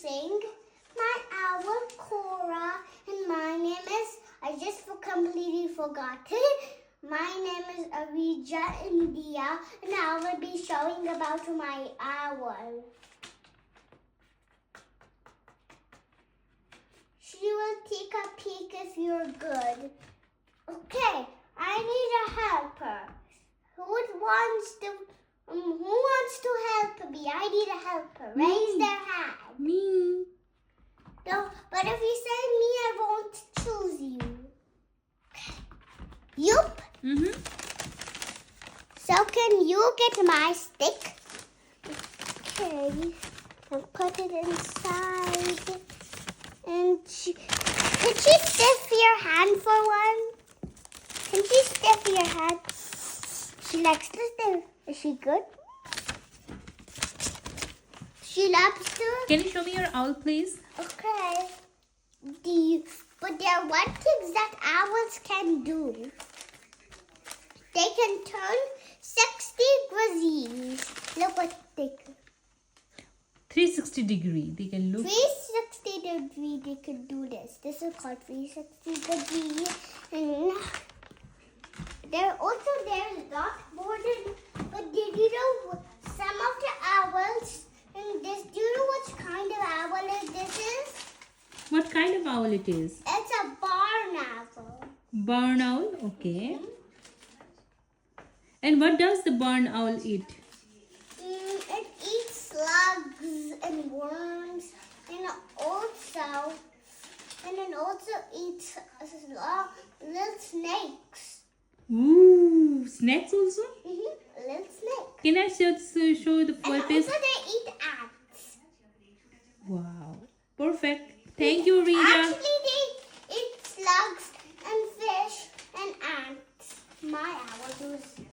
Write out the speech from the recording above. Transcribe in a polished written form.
introducing my owl Cora, and my name is, I just completely forgot it. My name is Arija India, and I will be showing about my owl. She will take a peek if you're good. Okay, I need a helper. Who wants to help me? I need a helper. Raise their hand. Me. No, but if you say me, I won't choose you. Yup. So can you get my stick? Okay, and put it inside. And could you stiff your hand for one? Can she stiff your hand? She likes to stiff. Is she good? She loves to. Can you show me your owl, please? Okay. But there are one things that owls can do. They can turn 60 degrees. Look what they can. 360 degree. They can look. 360 degree, they can do this. This is called 360 degree. And there's lot more than, but did you know some of the owls, and this, do you know what kind of owl this is? What kind of owl it is? It's a barn owl. Barn owl. Okay. And what does the barn owl eat? It eats slugs and worms, and it also eats little snakes. Ooh, snakes also? Little snake. Can I show the And face? also they eat ants. Wow. Perfect. Thank you, Rija. Actually, they eat slugs and fish and ants. My owl does.